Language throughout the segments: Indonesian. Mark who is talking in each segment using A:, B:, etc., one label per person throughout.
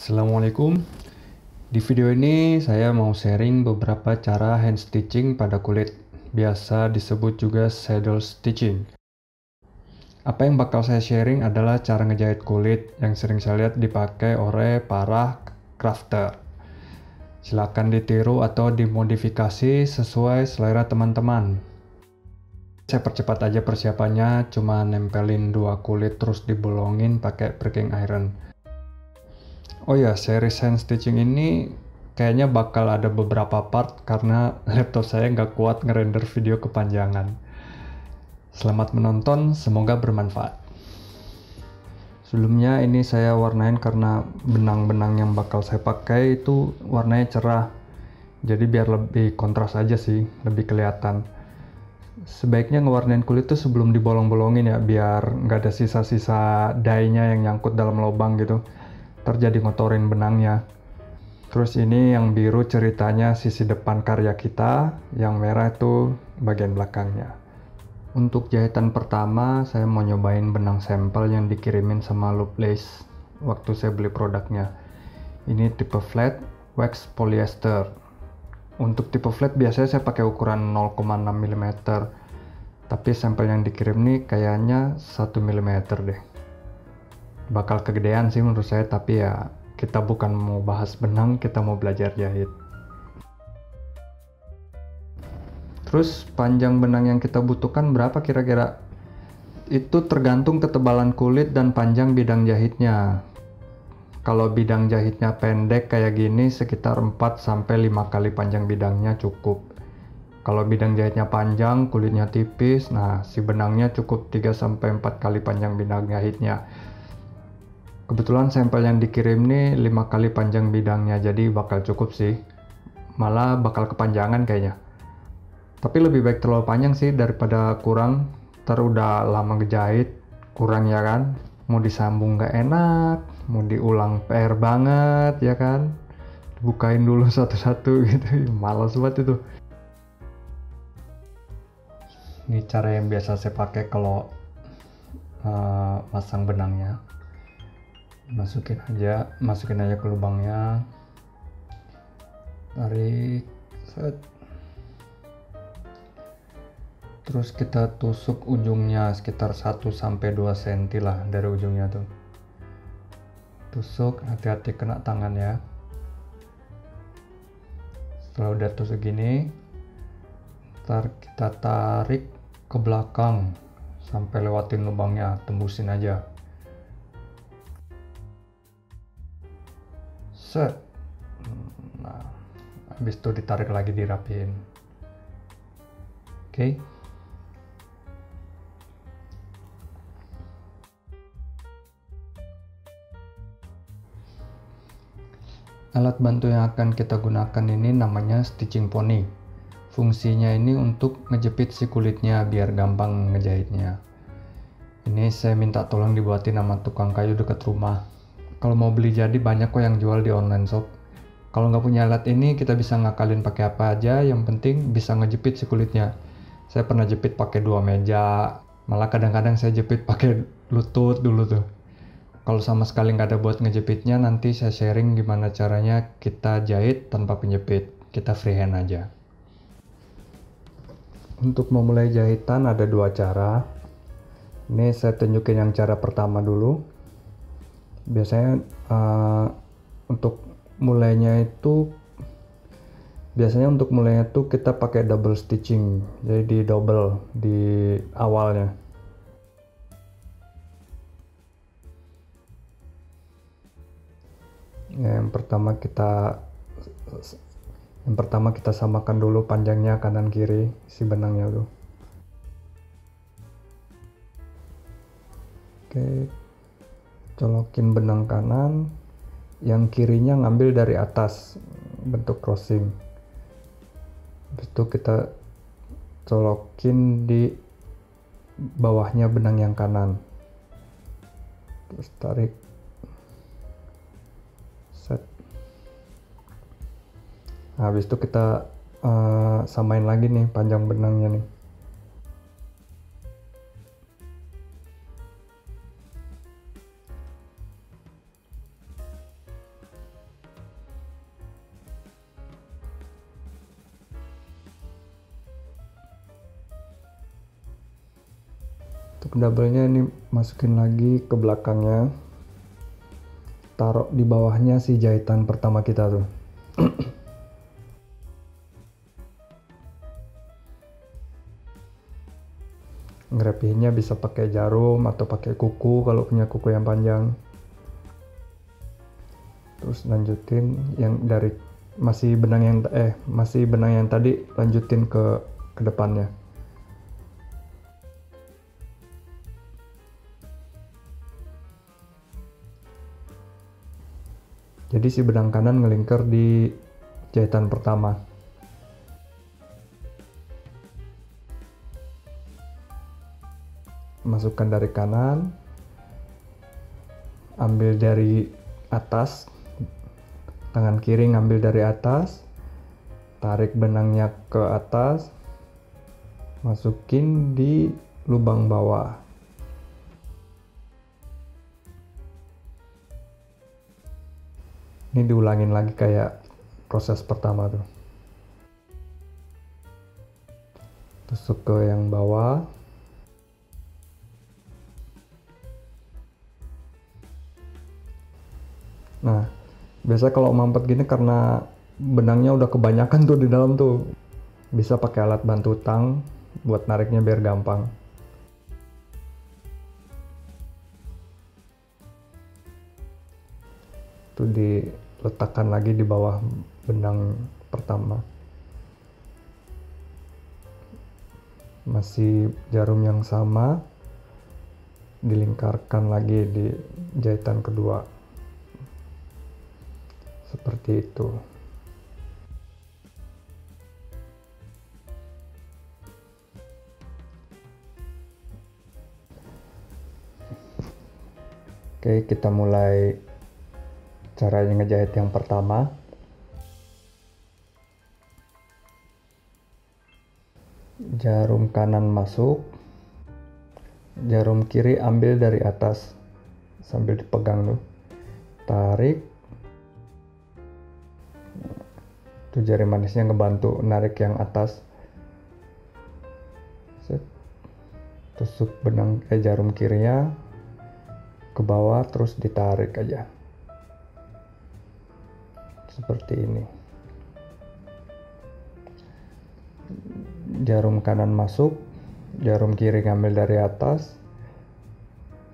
A: Assalamualaikum. Di video ini saya mau sharing beberapa cara hand stitching pada kulit. Biasa disebut juga saddle stitching. Apa yang bakal saya sharing adalah cara ngejahit kulit yang sering saya lihat dipakai oleh para crafter. Silakan ditiru atau dimodifikasi sesuai selera teman-teman. Saya percepat aja persiapannya, cuma nempelin dua kulit terus dibolongin pakai breaking iron. Oh ya, series hand stitching ini kayaknya bakal ada beberapa part karena laptop saya nggak kuat ngerender video kepanjangan. Selamat menonton, semoga bermanfaat. Sebelumnya ini saya warnain karena benang-benang yang bakal saya pakai itu warnanya cerah. Jadi biar lebih kontras aja sih, lebih kelihatan. Sebaiknya ngewarnain kulit tuh sebelum dibolong-bolongin ya, biar nggak ada sisa-sisa dye-nya yang nyangkut dalam lubang gitu. Terjadi ngotorin benangnya. Terus ini yang biru ceritanya sisi depan karya kita, yang merah itu bagian belakangnya. Untuk jahitan pertama saya mau nyobain benang sampel yang dikirimin sama Lovelace waktu saya beli produknya. Ini tipe flat wax polyester. Untuk tipe flat biasanya saya pakai ukuran 0,6 mm, tapi sampel yang dikirim nih kayaknya 1 mm deh. Bakal kegedean sih menurut saya, tapi ya kita bukan mau bahas benang, kita mau belajar jahit. Terus panjang benang yang kita butuhkan berapa kira-kira? Itu tergantung ketebalan kulit dan panjang bidang jahitnya. Kalau bidang jahitnya pendek kayak gini sekitar 4-5 kali panjang bidangnya cukup. Kalau bidang jahitnya panjang, kulitnya tipis, nah si benangnya cukup 3-4 kali panjang bidang jahitnya. Kebetulan sampel yang dikirim nih 5 kali panjang bidangnya, jadi bakal cukup sih. Malah bakal kepanjangan kayaknya. Tapi lebih baik terlalu panjang sih daripada kurang. Ntar udah lama ngejahit, kurang ya kan. Mau disambung gak enak, mau diulang PR banget ya kan. Bukain dulu satu-satu gitu, males banget itu. Ini cara yang biasa saya pakai kalau pasang benangnya. Masukin aja ke lubangnya, tarik, set. Terus kita tusuk ujungnya sekitar 1-2 cm lah dari ujungnya tuh. Tusuk, hati-hati kena tangan ya. Setelah udah tusuk gini, ntar kita tarik ke belakang sampai lewatin lubangnya, tembusin aja. Set. Nah, habis itu ditarik lagi, dirapiin. Oke. Alat bantu yang akan kita gunakan ini namanya stitching pony. Fungsinya ini untuk ngejepit si kulitnya biar gampang ngejahitnya. Ini saya minta tolong dibuatin sama tukang kayu dekat rumah. Kalau mau beli jadi banyak kok yang jual di online shop. Kalau nggak punya alat ini kita bisa ngakalin pakai apa aja, yang penting bisa ngejepit si kulitnya. Saya pernah jepit pakai 2 meja, malah kadang-kadang saya jepit pakai lutut dulu tuh. Kalau sama sekali nggak ada buat ngejepitnya, nanti saya sharing gimana caranya kita jahit tanpa penjepit. Kita freehand aja. Untuk memulai jahitan ada 2 cara. Ini saya tunjukin yang cara pertama dulu. Biasanya untuk mulainya itu kita pakai double stitching, jadi di double di awalnya. Yang pertama kita samakan dulu panjangnya kanan kiri si benangnya tuh. Oke, colokin benang kanan, yang kirinya ngambil dari atas bentuk crossing. Habis itu kita colokin di bawahnya benang yang kanan, terus tarik, set. Nah, habis itu kita samain lagi nih panjang benangnya nih. double-nya ini masukin lagi ke belakangnya, taruh di bawahnya si jahitan pertama kita tuh. Ngerapihinnya bisa pakai jarum atau pakai kuku kalau punya kuku yang panjang. Terus lanjutin yang dari masih benang yang tadi, lanjutin ke depannya. Jadi si benang kanan ngelingkar di jahitan pertama. Masukkan dari kanan, ambil dari atas, tangan kiri ngambil dari atas, tarik benangnya ke atas, masukin di lubang bawah. Ini diulangin lagi kayak proses pertama tuh. Tusuk ke yang bawah. Nah, biasa kalau mampet gini karena benangnya udah kebanyakan tuh di dalam tuh. Bisa pakai alat bantu tang buat nariknya biar gampang. Itu diletakkan lagi di bawah benang pertama. Masih jarum yang sama, dilingkarkan lagi di jahitan kedua. Seperti itu. Oke, kita mulai caranya ngejahit yang pertama. Jarum kanan masuk, jarum kiri ambil dari atas sambil dipegang tuh. Tarik. Tuh jari manisnya ngebantu narik yang atas. Set. Tusuk jarum kirinya ke bawah, terus ditarik aja seperti ini. Jarum kanan masuk, jarum kiri ngambil dari atas,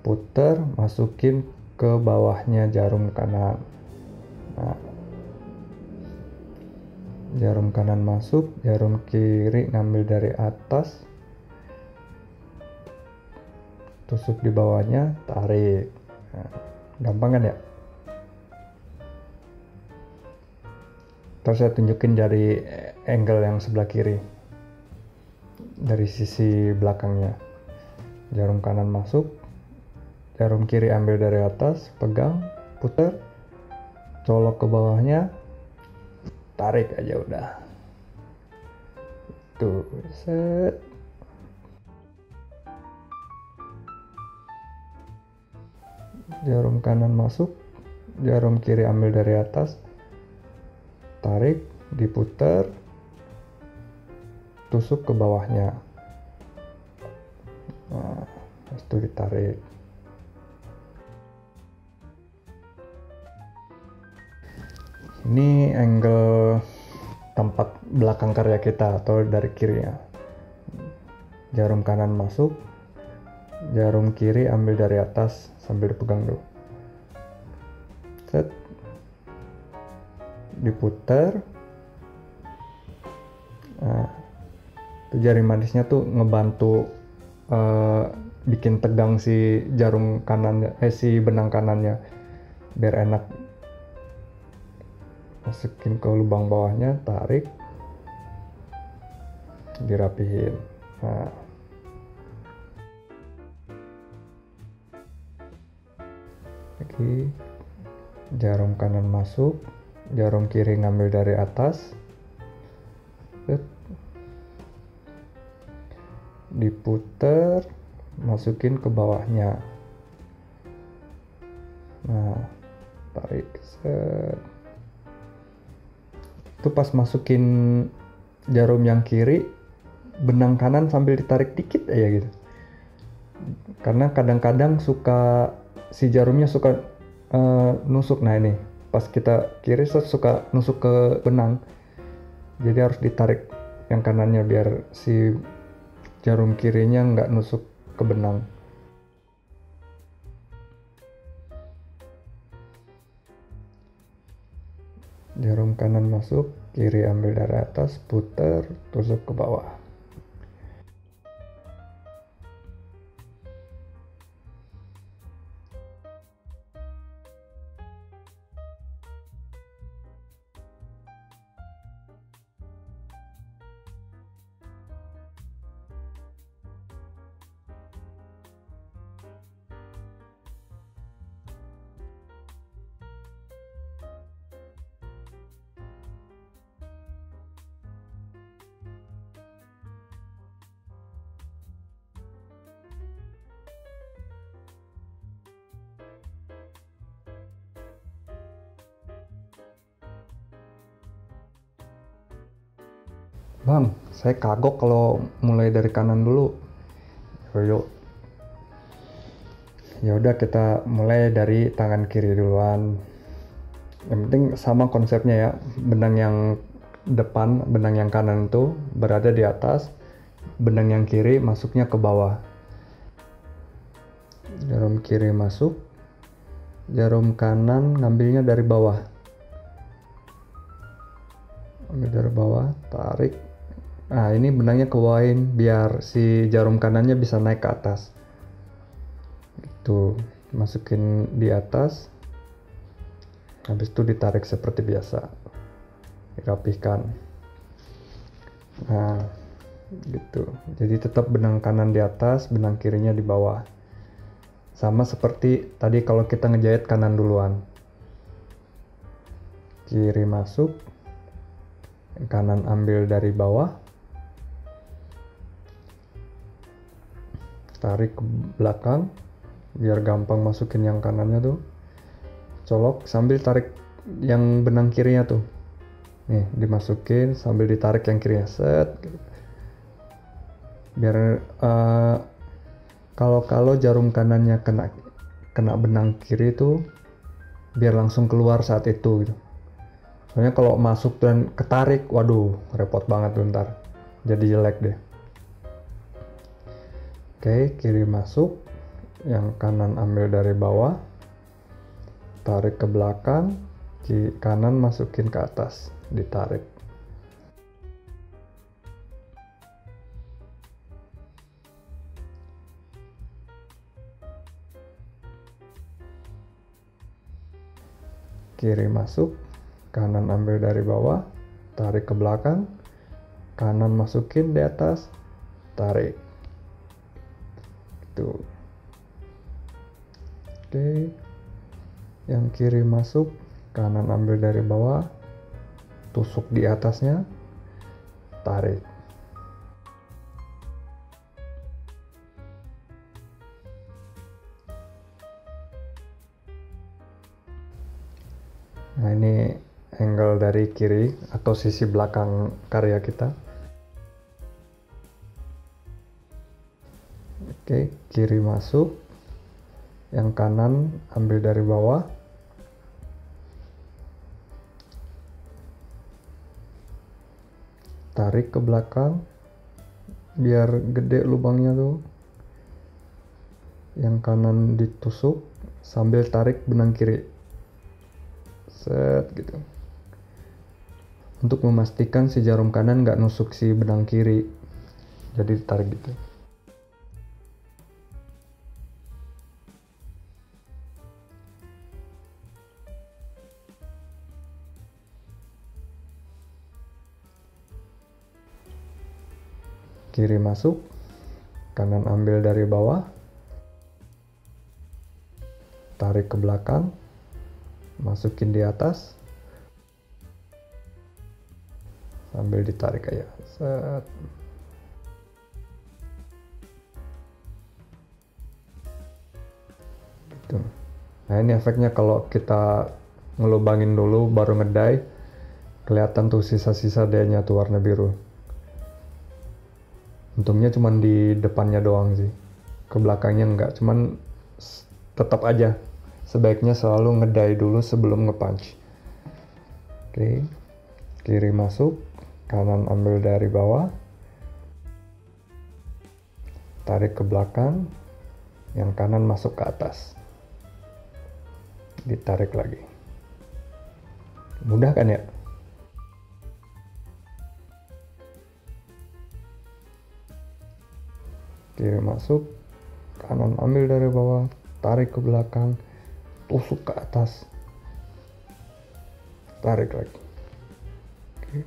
A: puter, masukin ke bawahnya jarum kanan. Nah, jarum kanan masuk, jarum kiri ngambil dari atas, tusuk di bawahnya, tarik. Nah, gampang kan ya? Terus saya tunjukin dari angle yang sebelah kiri, dari sisi belakangnya. Jarum kanan masuk, jarum kiri ambil dari atas, pegang, puter, colok ke bawahnya, tarik aja udah. Tuh, set. Jarum kanan masuk, jarum kiri ambil dari atas, tarik, diputer, tusuk ke bawahnya. Nah, itu ditarik. Ini angle tempat belakang karya kita atau dari kiri ya. Jarum kanan masuk, jarum kiri ambil dari atas sambil dipegang dulu. Set. Diputer. Nah, jari manisnya tuh ngebantu bikin tegang si jarum kanannya, si benang kanannya biar enak. Masukin ke lubang bawahnya, tarik, dirapihin. Nah, lagi jarum kanan masuk, jarum kiri ngambil dari atas, diputer, masukin ke bawahnya. Nah, tarik, set. Itu pas masukin jarum yang kiri, benang kanan sambil ditarik dikit aja gitu. karena kadang-kadang si jarumnya suka nusuk. Nah ini pas kita kiri suka nusuk ke benang, jadi harus ditarik yang kanannya biar si jarum kirinya nggak nusuk ke benang. Jarum kanan masuk, kiri ambil dari atas, putar, tusuk ke bawah. Bang, saya kagok kalau mulai dari kanan dulu. Yuk. Ya udah kita mulai dari tangan kiri duluan. Yang penting sama konsepnya ya. Benang yang depan, benang yang kanan itu berada di atas, benang yang kiri masuknya ke bawah. Jarum kiri masuk, jarum kanan ngambilnya dari bawah. Ambil dari bawah, tarik. Nah ini benangnya kebawain biar si jarum kanannya bisa naik ke atas. Itu masukin di atas, habis itu ditarik seperti biasa, dirapihkan. Nah gitu, jadi tetap benang kanan di atas, benang kirinya di bawah, sama seperti tadi kalau kita ngejahit kanan duluan. Kiri masuk, kanan ambil dari bawah, tarik ke belakang biar gampang masukin yang kanannya tuh, colok sambil tarik yang benang kirinya tuh, nih dimasukin sambil ditarik yang kirinya, set gitu. Biar kalau jarum kanannya kena benang kiri tuh biar langsung keluar saat itu gitu. Soalnya kalau masuk dan ketarik, waduh repot banget tuh ntar, jadi jelek deh. Oke, kiri masuk, yang kanan ambil dari bawah, tarik ke belakang, kanan masukin ke atas, ditarik. Kiri masuk, kanan ambil dari bawah, tarik ke belakang, kanan masukin di atas, tarik. Gitu. Oke, yang kiri masuk, kanan ambil dari bawah, tusuk di atasnya, tarik. Nah ini angle dari kiri atau sisi belakang karya kita. Oke, kiri masuk, yang kanan ambil dari bawah, tarik ke belakang biar gede lubangnya tuh, yang kanan ditusuk sambil tarik benang kiri, set gitu, untuk memastikan si jarum kanan nggak nusuk si benang kiri, jadi ditarik gitu. Kiri masuk, kanan ambil dari bawah, tarik ke belakang, masukin di atas, sambil ditarik aja, set. Gitu. Nah ini efeknya kalau kita ngelubangin dulu baru ngedai, kelihatan tuh sisa-sisa dye-nya tuh warna biru. Untungnya cuma di depannya doang sih. ke belakangnya enggak, cuman tetap aja sebaiknya selalu ngedai dulu sebelum nge-punch. Oke, kiri masuk, kanan ambil dari bawah, tarik ke belakang, yang kanan masuk ke atas, ditarik lagi. Mudah kan ya? Kiri masuk, kanan ambil dari bawah, tarik ke belakang, tusuk ke atas, tarik lagi. Oke.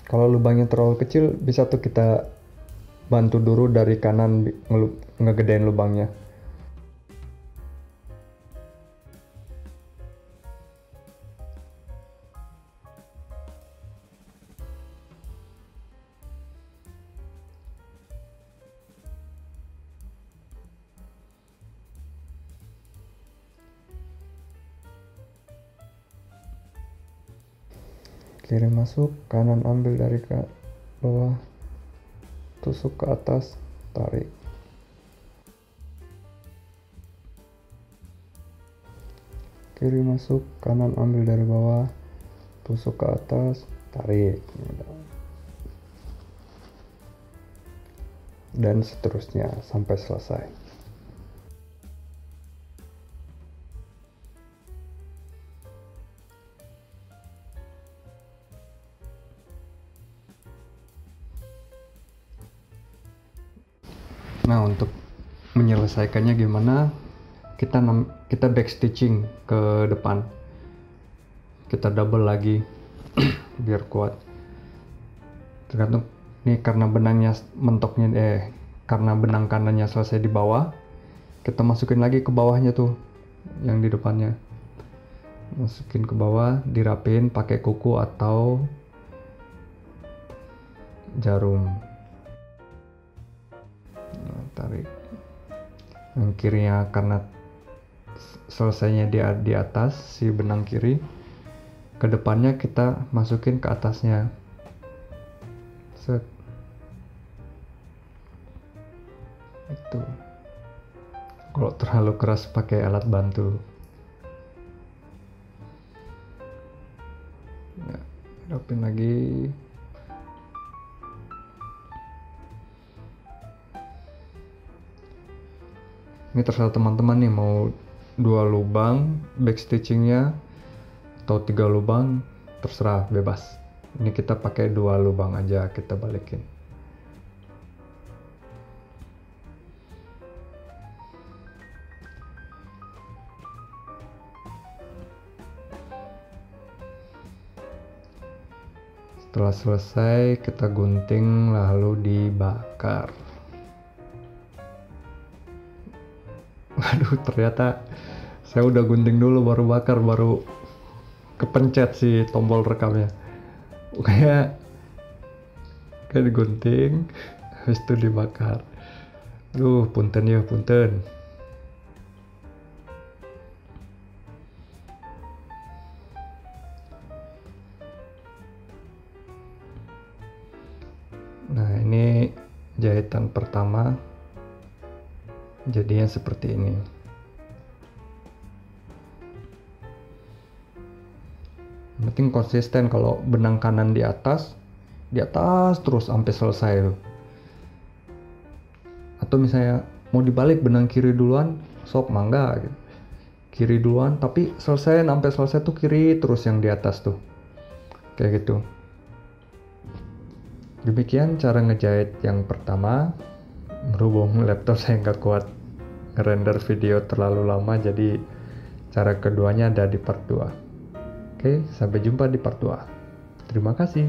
A: Kalau lubangnya terlalu kecil, bisa tuh kita bantu dulu dari kanan ngegedein lubangnya. Kiri masuk, kanan ambil dari ke bawah, tusuk ke atas, tarik. Kiri masuk, kanan ambil dari bawah, tusuk ke atas, tarik. Dan seterusnya sampai selesai. Nah, untuk menyelesaikannya gimana? Kita back stitching ke depan. Kita double lagi biar kuat. Tergantung nih, karena karena benang kanannya selesai di bawah, kita masukin lagi ke bawahnya tuh, yang di depannya. Masukin ke bawah, dirapin pakai kuku atau jarum. Tarik. Yang kirinya karena selesainya di atas si benang kiri, ke depannya kita masukin ke atasnya. Set. Itu. Kalau terlalu keras pakai alat bantu. Ya, rapin lagi. Ini terserah teman-teman nih, mau 2 lubang back stitchingnya atau 3 lubang, terserah, bebas. Ini kita pakai 2 lubang aja, kita balikin. Setelah selesai, kita gunting lalu dibakar. Waduh, ternyata saya udah gunting dulu baru bakar, baru kepencet si tombol rekamnya. Kayak digunting, habis itu dibakar. Aduh, punten ya, punten. Nah, ini jahitan pertama. Jadinya seperti ini. Yang penting konsisten. Kalau benang kanan di atas terus sampai selesai tuh. Atau misalnya mau dibalik benang kiri duluan, sok mangga gitu. Kiri duluan, tapi sampai selesai tuh kiri terus yang di atas tuh. Kayak gitu. Demikian cara ngejahit yang pertama. Berhubung laptop saya nggak kuat ngerender video terlalu lama, jadi cara keduanya ada di part 2. Oke, sampai jumpa di part 2. Terima kasih.